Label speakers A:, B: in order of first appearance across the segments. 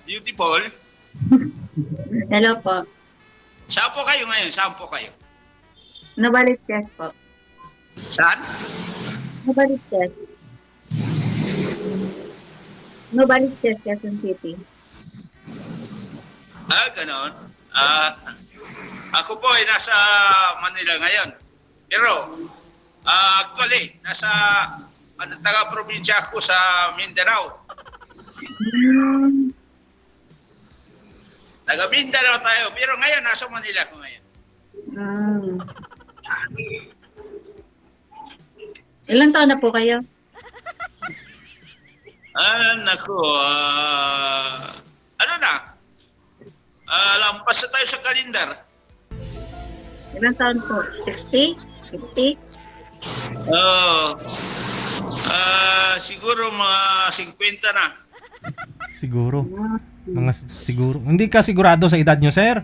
A: beautiful.
B: Hello po.
A: Saan po kayo ngayon? Saan po kayo?
B: Novaliches po.
A: Saan?
B: Novaliches. Novaliches, Quezon City.
A: Ganon. Ako po ay nasa Manila ngayon. Pero, actually, nasa taga-probinsya ako sa Mindanao.
B: Hmm.
A: Taga Mindanao tayo. Pero ngayon, nasa Manila ako ngayon.
B: Hmm. Ilan taon na po kayo?
A: Naku, ano na? Lampas na tayo sa kalendar.
B: Ilan taon po? 60? 50?
A: Siguro mga 50 na.
C: Siguro. Mga siguro. Hindi ka sigurado sa edad nyo, sir?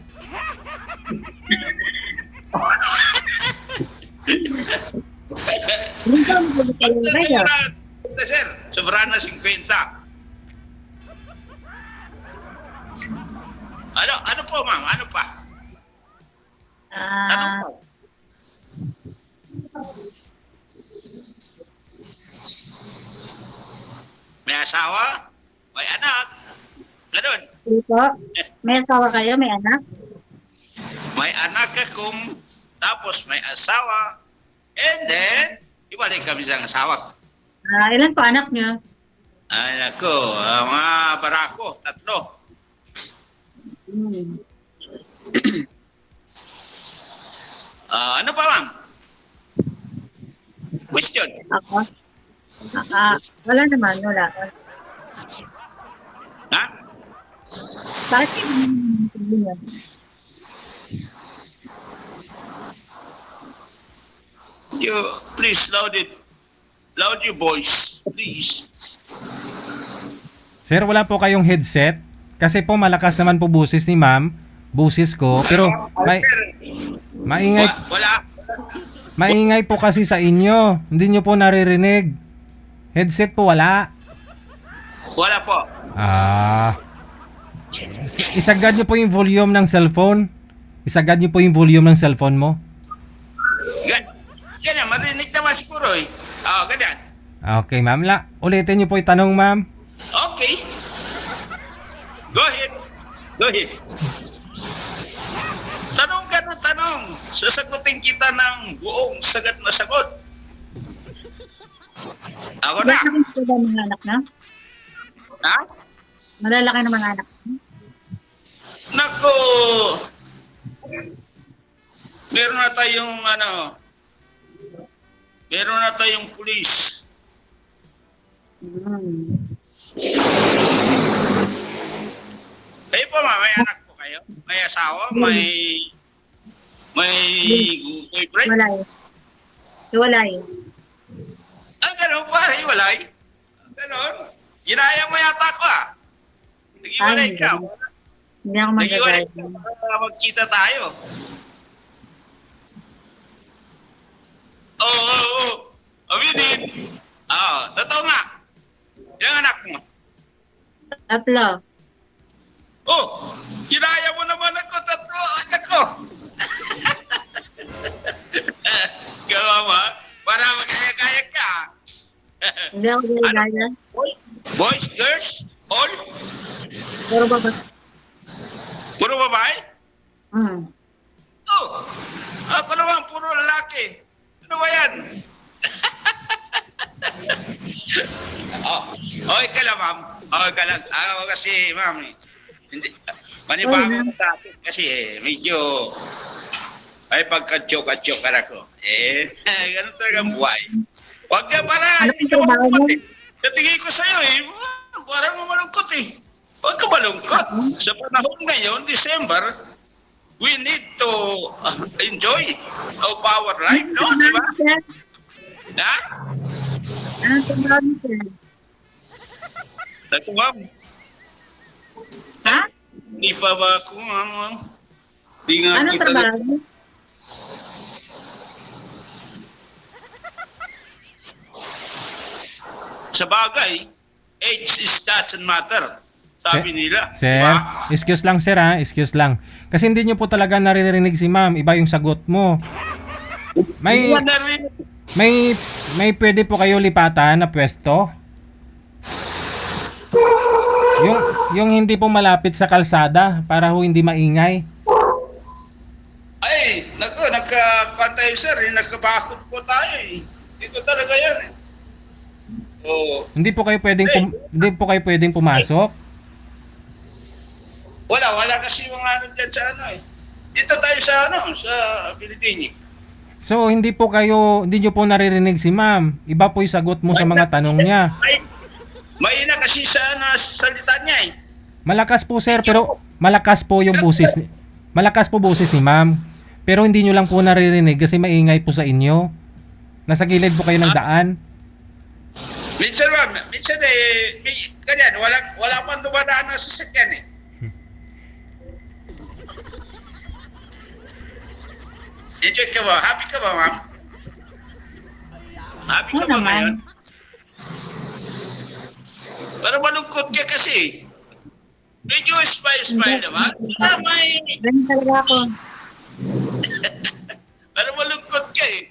B: Ilan taon po kayo?
A: Sir, sobra na 50. Ano po, ma'am? Ano pa? Ano
B: Ah,
A: pa? May asawa? May anak? Ganun.
B: sige po. May asawa kayo? May anak?
A: May anak akong, tapos may asawa, and then, ibalik kami sa asawa ko.
B: Ilan po anak nyo?
A: Ay, nako, mga barako, 3.
B: Hmm.
A: Ano pa, ma'am? Question?
B: Ako? Wala naman. Wala.
A: Ha?
B: Bakit kayo
A: You, please, loud it. Loud your voice, please.
C: Sir, wala po kayong headset? Kasi po malakas naman po busis ni ma'am. Busis ko. Pero maingay,
A: Wala.
C: maingay po kasi sa inyo. Hindi nyo po naririnig. Headset po wala.
A: Wala po.
C: Isagad nyo po yung volume ng cellphone. Isagad nyo po yung volume ng cellphone mo.
A: Ganyan, marinig naman siguro eh. Ganyan.
C: Okay, ma'am. Ulitin nyo po yung tanong, ma'am.
A: Okay. Go ahead. Go ahead. Tanong ka ng tanong. Sasagutin kita ng buong sagat na sagot. Ako na.
B: Malalaki po ba mga anak na?
A: Ha?
B: Malalaki na mga anak na?
A: Nako. Meron na tayong meron na tayong pulis.
B: Hmm.
A: Kayo po, may anak po kayo? May asawa? May boyfriend?
B: Walay. Walay.
A: Ganun pa, hiwalay. Ganun. Ginaya mo yata ko Nag-iwalay ka.
B: Hindi ako
A: Nag-iwalay
B: magagaya.
A: ka para magkita tayo. Oo. Aminin. Totoo nga. Ilang anak mo?
B: 3.
A: Ginaya mo naman ako, 3 anak ko. Gawa mo, para magkaya-kaya ka.
B: Hindi ako gaya.
A: Boys, girls, all?
B: Pero baba.
A: Puro babae?
B: Hmm.
A: Ako naman, puro lalaki. Ano ba yan? Okay ka lang, ma'am. Okay ka lang. Ako kasi, ma'am, hindi, manibago ka sa akin kasi medyo ay pagka-joke-joke ka ako. Ganun talaga ang buhay. Huwag ka para, hindi ka malungkot Natingin ko sa'yo parang malungkot Huwag ka malungkot. Sa panahon ngayon, December, we need to enjoy our life, no? Di ba? Ha?
B: Anong trabaho mo, sir?
A: Naku, ma'am.
B: Ha?
A: Hindi pa ba ako, ma'am? Hindi nga
B: Anong
A: kita
B: trabaho mo?
A: Sa bagay, age is doesn't matter. sabi nila.
C: Sir,
A: Diba?
C: excuse lang sir ha, excuse lang. Kasi hindi nyo po talaga naririnig si ma'am, iba yung sagot mo. May,
A: Hindi na rin.
C: may, may pwede po kayo lipatan na pwesto? Yung hindi po malapit sa kalsada para ho hindi maingay.
A: Ay, nagka-tayo sir, nagkabakot po tayo eh. Dito talaga yan eh. Oo.
C: Hindi po kayo pwedeng hindi po kayo pwedeng pumasok.
A: Wala kasi mga ano dyan sa ano eh. Dito tayo sa ano, sa Pilipini.
C: So hindi nyo po naririnig si ma'am. Iba po yung sagot mo sa mga tanong niya.
A: May kasi sa salita niya eh.
C: Malakas po sir, pero malakas po yung boses. Malakas po boses ni ma'am. Pero hindi nyo lang po naririnig kasi maingay po sa inyo. Nasa gilid po kayo ng daan.
A: Minsan ganyan, wala pang dumadaan na sasakyan eh. Enjoy ka ba? Happy ka ba, ma'am? Happy ka
B: Oo
A: ba
B: naman.
A: ngayon? Pero malungkot ka kasi. Medyo smile naman. Wala may...
B: Ganun talaga ako.
A: Pero malungkot ka eh.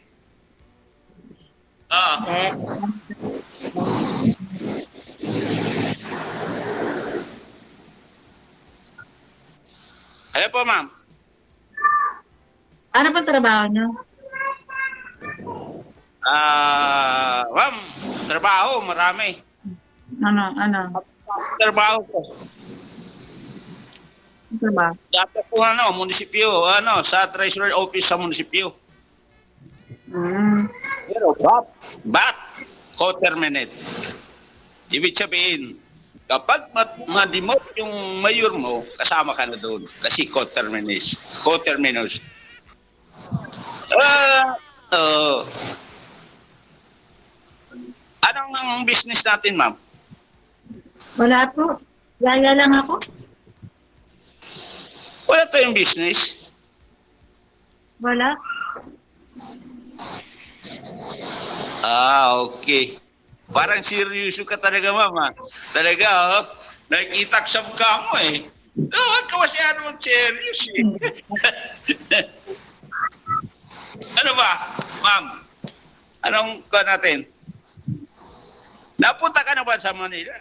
A: Ah.
B: Eh,
A: Ano po, ma'am?
B: ano pang trabaho niyo?
A: Ma'am, trabaho, marami.
B: Ano?
A: Trabaho ko.
B: Ano trabaho?
A: Dapat po munisipyo, sa treasurer office sa munisipyo. Pero but, co-terminate. Ibig sabihin, kapag ma-demote yung mayor mo, kasama ka na doon. Kasi co-terminus. Anong ang business natin, ma'am?
B: Wala po. Yaya lang ako.
A: Wala tayong business.
B: Wala.
A: Okay. Parang seryoso ka talaga, mama. Talaga, nakikita sa mukha mo eh. Huwag ka masyado mag-serious eh. Ano ba, ma'am? Anong ka natin? Napunta ka na ba sa Manila?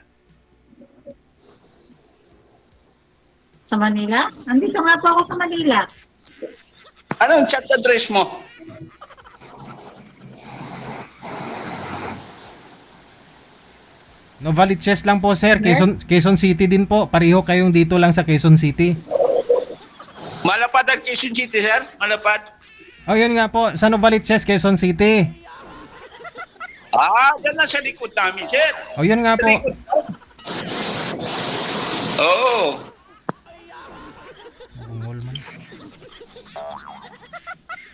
B: Sa Manila? Andito nga po ako sa Manila.
A: Anong chat address mo?
C: Novaliches lang po sir, Quezon City din po. Pareho kayong dito lang sa Quezon City.
A: Malapad ang Quezon City, sir? Malapad?
C: Oh, yun nga po, sa Novaliches, Quezon City.
A: Dyan lang sa likod namin, sir.
C: Oh, yun nga
A: Sa
C: po.
A: likod. Oo.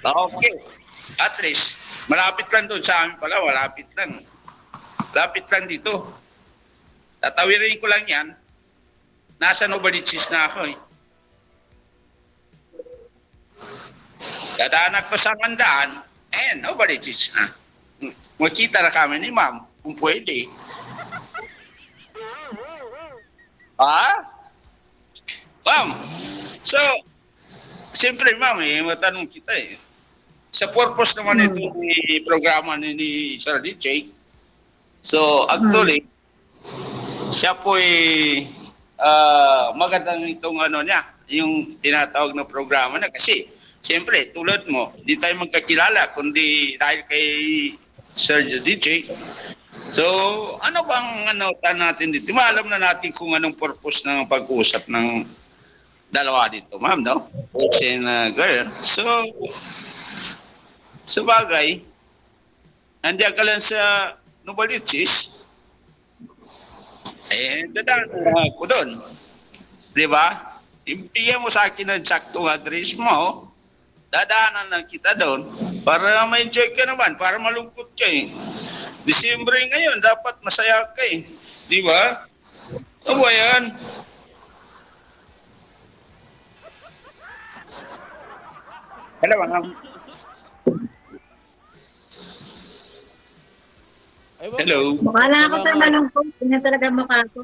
A: Okay. At least, malapit lang doon sa amin pala, malapit lang. Lapit lang dito. Tatawirin ko lang yan. Nasa Novaliches na ako eh. Dadaanan ko sa Mandaan, Novaliches na. Makita na kami ni ma'am, kung pwede. Ma'am, so, siyempre ma'am, matanong kita eh. Sa purpose naman ito ni programa ni Sir DJ, so actually, siya po magandang itong niya, yung tinatawag na programa na kasi siyempre tulad mo, hindi tayo magkakilala kundi dahil kay Sir DJ. So, ano bang natin dito? Maalam na natin kung anong purpose ng pag-uusap ng dalawa dito, ma'am, no? Boys and girl. So bagay, nandiyan ka lang sa Novaliches, dadaan ko doon. Di ba? Ibigyan mo sa akin ang saktong address mo, dadaanan lang kita doon para ma-enjoy ka naman, para malungkot ka eh. Disyembre ngayon, dapat masaya ka eh. Di ba? Ano ba yan? Hello, ma'am. Hello.
B: Mukha lang ako sa malungkot. Ganyan talaga mukha ko.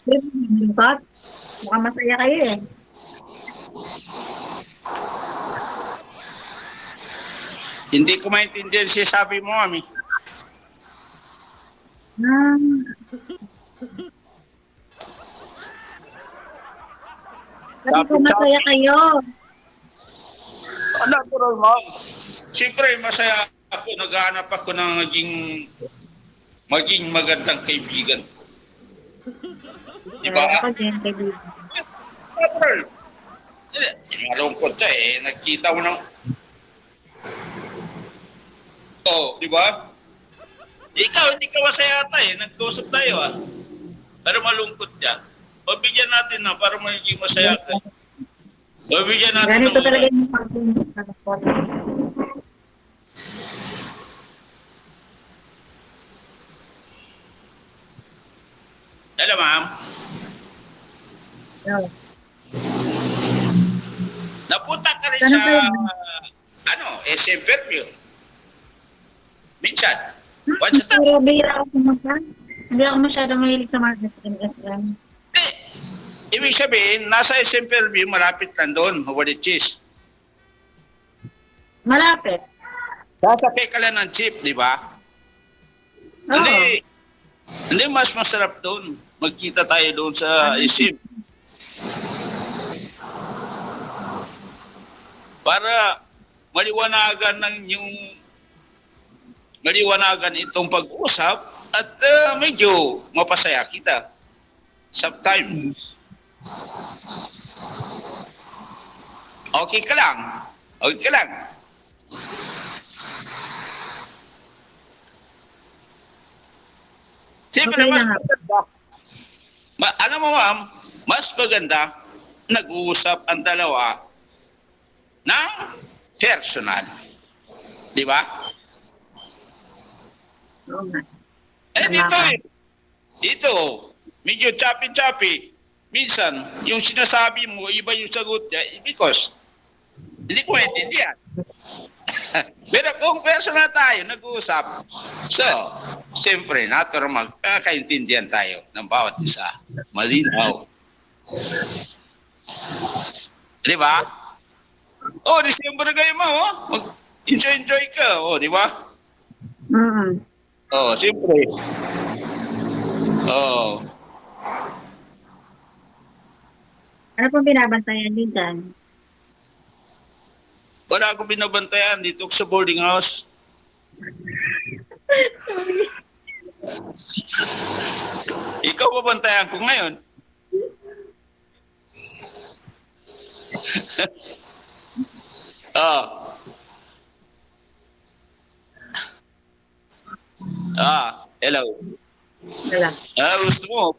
B: Lungkot. Mukhang masaya kayo eh.
A: Hindi ko maintindihan siya sabi mo, mami.
B: Ah, sabi ko masaya kayo.
A: Natural, ma'am. Siyempre, masaya ako. Naghahanap ako ng maging magandang kaibigan. Diba?
B: Ako din, kaibigan.
A: Natural. Malungkot siya eh. Nagkita mo ng... Oh, di ba? Ikaw, hindi ka masaya ata eh. Nag-usap tayo ah. Pero malungkot siya. Pabigyan natin na para magiging masaya ka. Pabigyan natin
B: Ganito
A: ng
B: talaga yung pag-ibig sa kapwa.
A: Hello, ma'am.
B: Yeah.
A: Napunta ka rin
B: Saan
A: sa,
B: kayo?
A: SM Fairview. Minsan. Once a time.
B: Pero bihira ako pumunta. Hindi ako masyado mahilig sa mga SM.
A: Ibig sabihin, nasa SM Fairview, malapit lang doon, Huwalichis.
B: Malapit.
A: Sasakay ka lang ng jeep, di ba?
B: Oo.
A: Hindi mas masarap doon. Magkita tayo doon sa SM. Para maliwanagan itong pag-usap at medyo mapasaya kita. Sometimes. Okay ka lang. Okay ka lang. Siyempre,
B: Okay
A: mas
B: lang.
A: maganda. Alam mo, ma'am, mas maganda nag-uusap ang dalawa ng personal. Di ba?
B: Oo nga.
A: Eh,
B: Tama
A: dito
B: ka.
A: eh. Dito, medyo choppy-choppy. Minsan, yung sinasabi mo, iba yung sagot niya because hindi ko maintindihan. Pero kung personal tayo, nag-uusap, so, siyempre, natural magkakaintindihan tayo ng bawat isa. Malinaw. Di ba? Oh, December kayo mo, oh. Enjoy ka, oh, di ba?
B: Mm.
A: Oh, siyempre. Oh.
B: Ano pong binabantayan din dyan?
A: Wala akong binabantayan dito sa boarding house.
B: Sorry.
A: Ikaw babantayan ko ngayon. Ah. Hello.
B: Wala.
A: Gusto mo,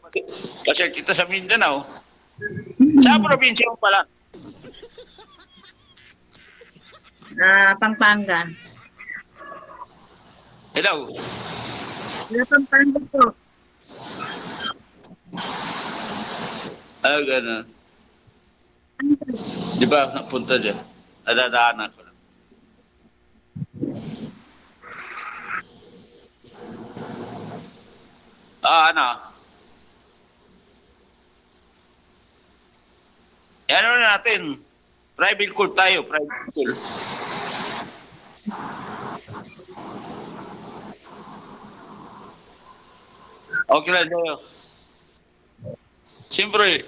A: pasyal kita sa Mindanao. Sa probinsya mo pala.
B: Pampanga.
A: Hello.
B: Pampanga po.
A: Ganun. Di ba, napunta dyan? Nadadaanan ko lang. Ano? Ano na natin? Private school tayo, private school. Okay lang tayo. Siyempre,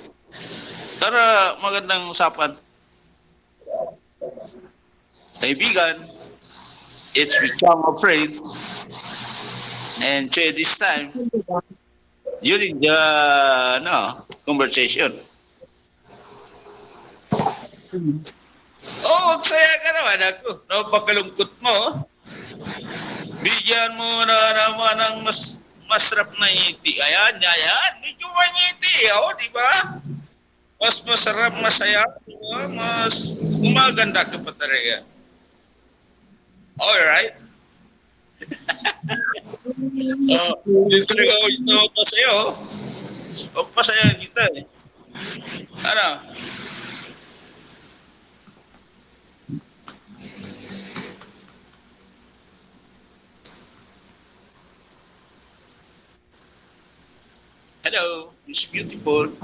A: para magandang usapan. Kaibigan, it's become a friend. And so this time, during the conversation. Oh, saya ka naman ako. Napakalungkot mo. Bigyan mo na naman ng masarap na ngiti. Ayan. Medyo mangiti. Di ba? Mas masarap, masaya. Diba? Mas umaganda ka pa talaga. Alright. Dito na ako ito pa sa'yo. Pagpasaya kita eh. Ano? Hello, Miss Beautiful.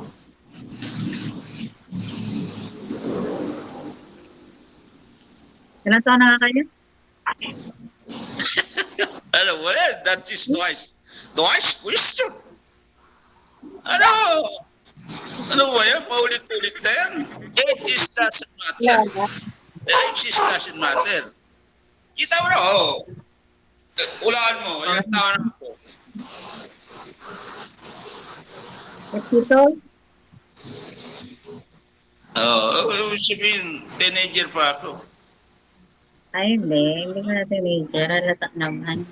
B: Ilan taon na nga kayo?
A: Hello, well, that is twice. Twice question. Ano? Ano ba yan? Paulit-ulit na yan. Age doesn't matter.
B: Wala.
A: Age doesn't matter. Kita mo na, oh. Ulaan mo, ilang taon na ako.
B: Ito?
A: Sabihin, teenager pa ako.
B: Ay, hindi. Hindi ko na teenager. Halata naman.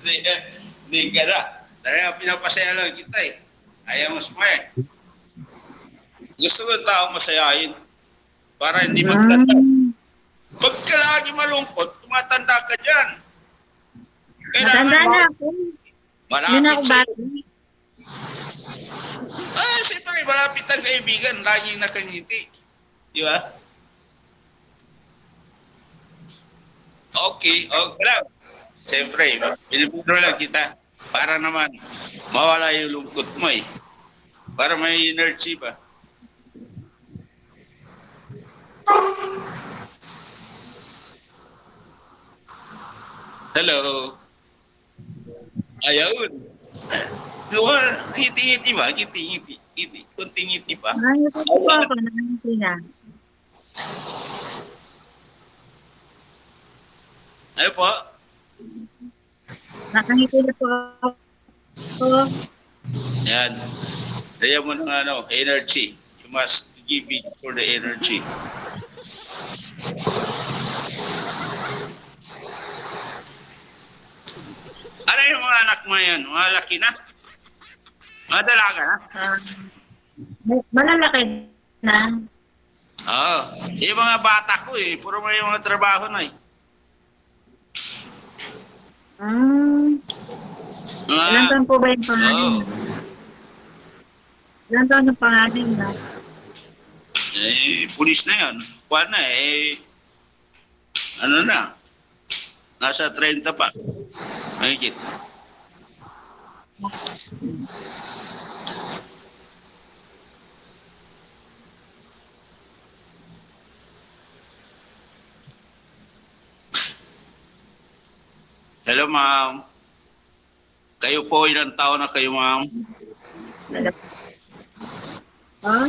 A: Hindi ka na. Talaga pinapasaya lang kita eh. Ayaw mo sumaya. Gusto ko yung tao masayahin. Para hindi magtanda. Pagka lagi malungkot, tumatanda ka dyan.
B: Matanda na ako. Yun ako
A: Malapit sa'yo.
B: bata.
A: Siyempre, malapit ang kaibigan. Laging nakangiti. Di ba? Okay lang. Siyempre, pinipuro lang kita. Para naman, mawala yung lungkot mo eh. Para may energy ba? Hello. Ayun. Diba, ngiti-ngiti ba? Ngiti-ngiti. Ngiti. Kunting ngiti pa.
B: Nakangiti po ako. Nakangiti na.
A: Ano po?
B: Nakangiti na po ako.
A: Yan. Kaya mo ng energy. You must give it for the energy. Ano yung mga anak mo yan? Mga laki na? Mga dalaga na?
B: Malalaki na.
A: Oo. Yung mga bata ko eh. Puro may mga trabaho na eh.
B: Ilan taon po ba yung pangalan?
A: Oo.
B: Ilan taon yung pangalan na?
A: Pulis na yan. Kuwan na ano na? Nasa 30 pa. Mahigit. Hello, ma'am. Kayo po, ilang taon na kayo, ma'am?
B: Oh?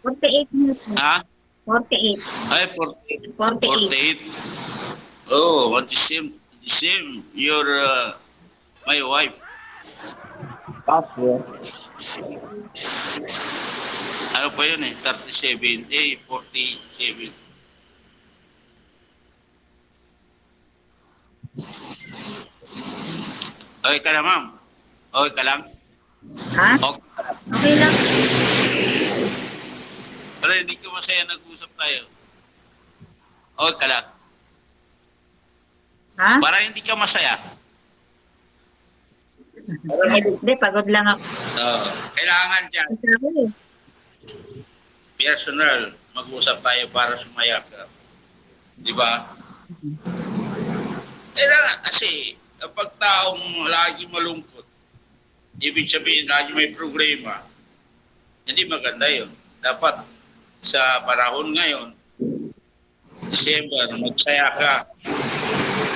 B: 48 na po.
A: Ha?
B: 48.
A: Ay,
B: 48.
A: 48. Oh, what the same. You're my wife. Ano pa yun eh? 37. 47. Okay ka na, ma'am? Okay ka lang?
B: Ha?
A: Okay.
B: Okay lang.
A: Pero hindi ko masaya nag-usap tayo. Okay ka lang?
B: Ha?
A: Para hindi ka masaya.
B: Hindi, pagod lang ako.
A: Kailangan dyan.
B: Sabi eh.
A: Personal. Mag-usap tayo para sumaya ka. Di ba? Kailangan kasi kapag taong lagi malungkot, ibig sabihin lagi may problema, hindi maganda yun. Dapat sa panahon ngayon, December, magsaya ka.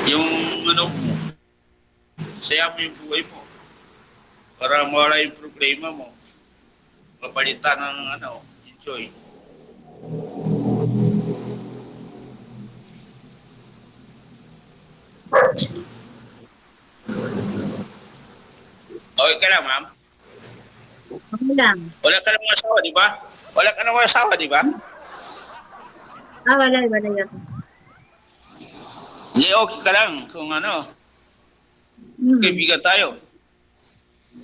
A: Yung mo, saya mo yung buhay mo. Para mawala yung problema mo. Mapalitan ng enjoy. Okay ka lang, ma'am?
B: Okay lang.
A: Wala ka namang asawa, di ba? Wala ka namang asawa, di ba?
B: Wala ako.
A: Hindi, okay ka lang kung kaibigan tayo.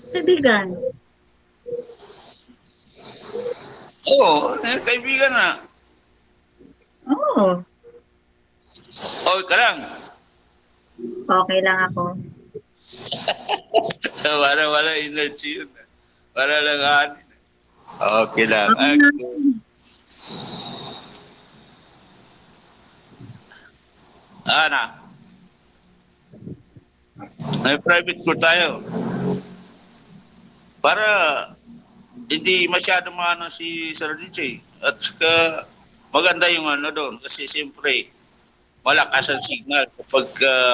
B: Kaibigan.
A: Oo, kaibigan na.
B: Oo.
A: Okay ka lang.
B: Okay lang ako.
A: Wala energy yun. Wala lang hanin. Okay lang.
B: Okay lang.
A: Ana. May private pool tayo. Para hindi masyado maano si Sir DJ. At saka maganda yung ano doon. Kasi siyempre, malakas ang signal kapag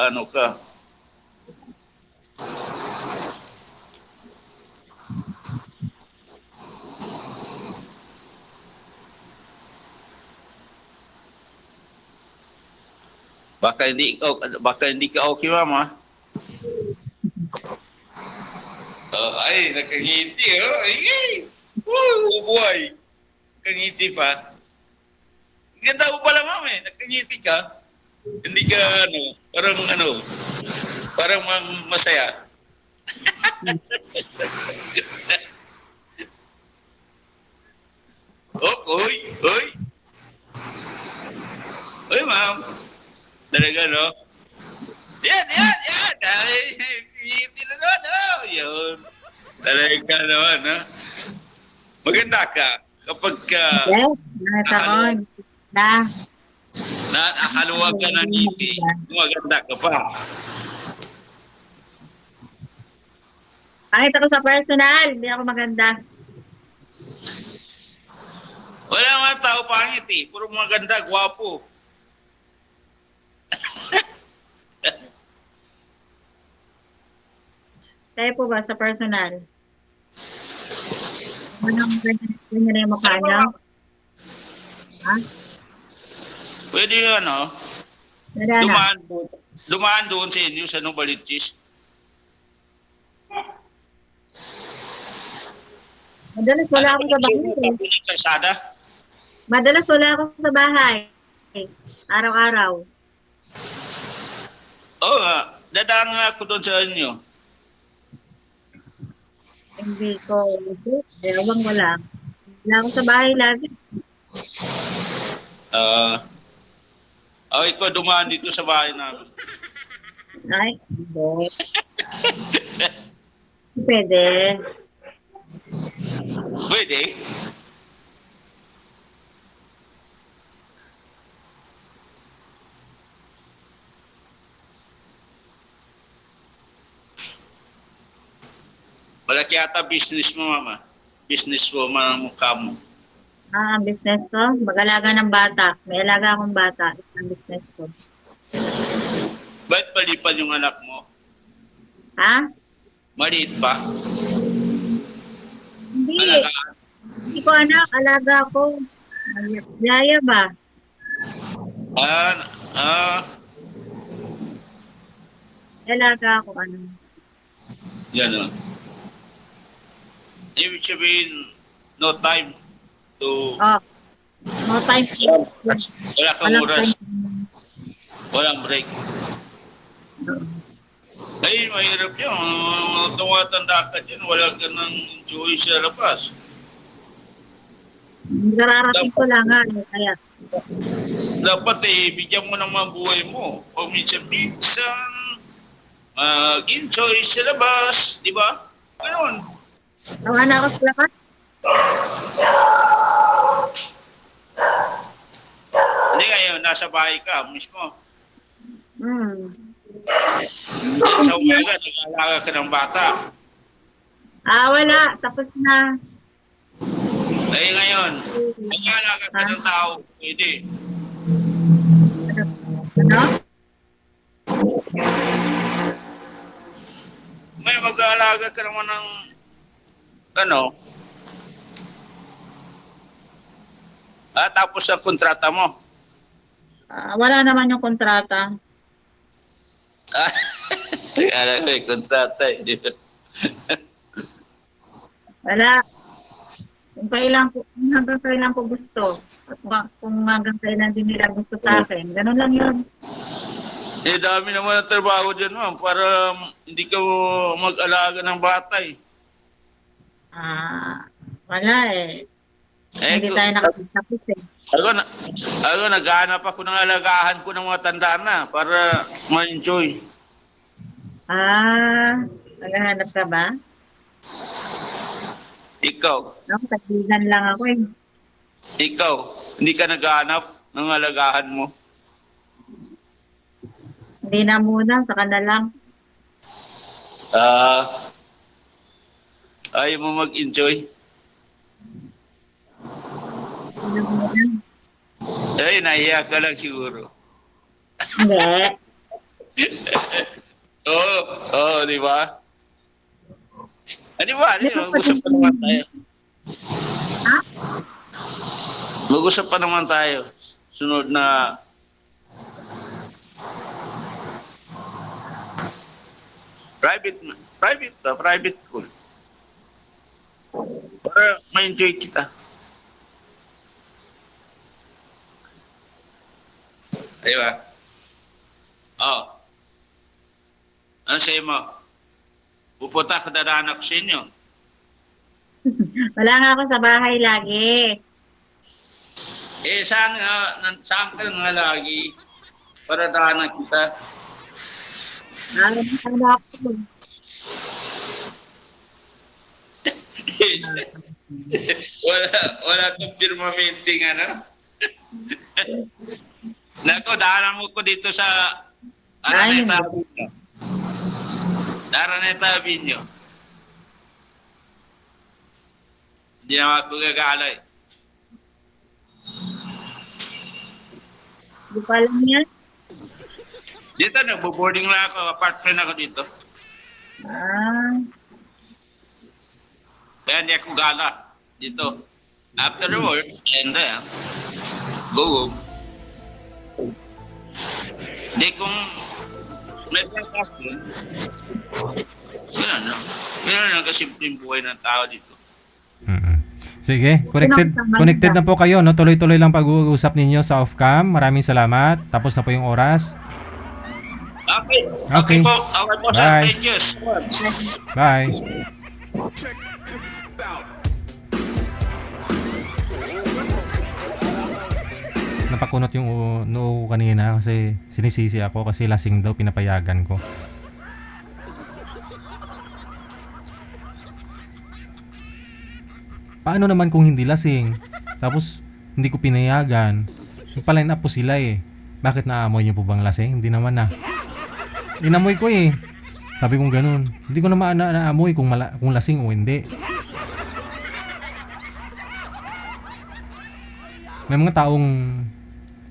A: ano ka. Baka hindi ka okay, mama. Ay, nakangiti, oh. Ay, woo, boy. Nakangiti pa. Ganda mo pala, mama, eh. Nakangiti ka. Hindi ka, parang masaya. Oh, oy, oy. Oy, ma'am. Talaga, no? Yan. Ay, ngiti na doon, oh. Yun. Talaga naman, ha? Maganda ka. Kapag ka
B: Yes, nakataon. Na.
A: nakaluwag ka ng ngiti, maganda ka pa.
B: Kahit ako sa personal, hindi ako maganda.
A: Wala mga tao pangit eh. Puro maganda, gwapo.
B: Kayo po ba sa personal? Anong ganyan na yung mukha niyo? Ha?
A: Pwede yun, no?
B: Nadana?
A: Dumaan doon sa inyo sa Novaliches.
B: Madalas wala ako sa bahay.
A: Kalsada?
B: Madalas wala ako sa bahay. Araw-araw.
A: Oo nga. Dadaan nga ako doon sa inyo.
B: Hindi ko. Ewan wala. Wala ako sa bahay lagi.
A: Ikaw dumaan dito sa bahay namin.
B: Ay, hindi. Pwede.
A: Pwede? Malaki ata business mo, mama. Business woman ang mukha mo.
B: Ang business ko, mag-alaga ng bata. May alaga akong bata. Ang business ko.
A: Ba't palipad yung anak mo?
B: Ha?
A: Maliit pa?
B: Hindi.
A: Alagaan?
B: Hindi ko anak. Alaga ko. Yaya ba? Alaga ako ano.
A: Yan o. Ibig sabihin, no time to...
B: Oh. No time.
A: Wala kang
B: Walang
A: oras.
B: time.
A: Walang break. Ay, mahirap yun. Tumatanda ka dyan, wala ka nang enjoy sa labas.
B: Nararating ko lang nga. Kaya.
A: Dapat bigyan mo naman buhay mo. Paminsan-minsan, mag-enjoy sa labas, di ba? Ganon.
B: Tawa na ako sa lakas.
A: Hindi ngayon, nasa bahay ka mismo. Sa umaga, nag-aalaga ka ng bata.
B: Wala. Tapos na.
A: Ay ngayon, nag-aalaga ka ng tao, pwede.
B: Ano?
A: May mag-aalaga ka naman ng tapos ang kontrata mo.
B: Wala naman yung kontrata.
A: Kaya may kontrata eh.
B: Wala. Hanggang kailan ko gusto. At kung hanggang kailan din nila gusto sa akin. Ganun lang yun.
A: Dami naman ang trabaho dyan, ma'am, para hindi ka mag-alaga ng bata eh.
B: Wala eh. Hindi tayo nakapagtapos eh.
A: Ako naghahanap ako ng alagahan ko ng mga tanda na para ma-enjoy.
B: Naghahanap ka ba?
A: Ikaw,
B: Ako, tagilan lang ako eh.
A: hindi ka naghahanap ng alagahan mo.
B: Hindi na muna, saka na lang.
A: Ah, ayaw mo mag-enjoy? Ay, nahiya ka lang siguro.
B: Hindi.
A: Oo, oo, di ba? Di ba? Mag-usap pa naman tayo.
B: Ha?
A: Mag-usap pa naman tayo. Sunod na private school. Para ma-enjoy kita. Di ba? Oh. Ano sa'yo mo? Pupunta ka na anak sa inyo.
B: Wala nga ako sa bahay lagi.
A: Saan ka nga lagi? Para daanan kita.
B: Ano ako?
A: wala kang firmamenting ano? Nako, daanan mo ko dito sa Araneta Avenue. Araneta Avenue. Hindi naman ako gagalay.
B: Hindi ko alam yan.
A: Dito, nagbo-boarding lang ako. Apartment ako dito.
B: Ah,
A: Kaya hindi ako gala dito. After the work, and then, go home. Hindi kung may pagkasin, gano'n lang. Gano'n lang kasimpleng buhay ng tao dito.
C: Sige, connected na po kayo, no? Tuloy-tuloy lang pag-uusap ninyo sa off-cam. Maraming salamat. Tapos na po yung oras.
A: Okay.
C: Okay.
A: Okay po. Okay po, sir.
C: Bye.
A: Thank you so much.
C: Bye. Napakunot yung noo ko kanina kasi sinisisi ako kasi lasing daw, pinapayagan ko. Paano naman kung hindi lasing? Tapos hindi ko pinayagan. Nagpa-line up po sila eh. Bakit naamoy niyo po bang lasing? Hindi naman na. Inamoy ko eh. Sabi kong ganun. Hindi ko naman naamoy kung lasing o hindi. May mga taong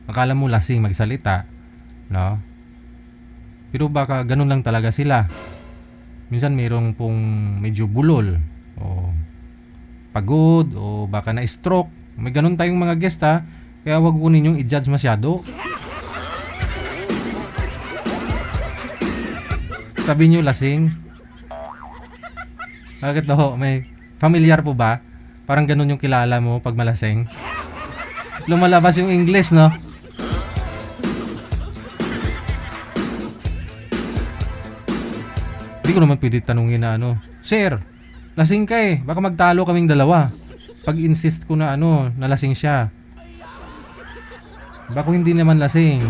C: akala mo lasing magsalita, no? Pero baka ganun lang talaga sila. Minsan mayroong pong medyo bulol o pagod o baka na stroke. May ganun tayong mga guest ha. Kaya wag ko ninyong i-judge masyado. Sabi nyo lasing. Bakit daw? May familiar po ba? Parang ganun yung kilala mo pag malasing. Lumalabas yung English, no? Hindi ko naman pwede tanungin na ano, Sir, lasing ka eh. Baka magtalo kaming dalawa. Pag insist ko na ano, nalasing siya. Baka hindi naman lasing.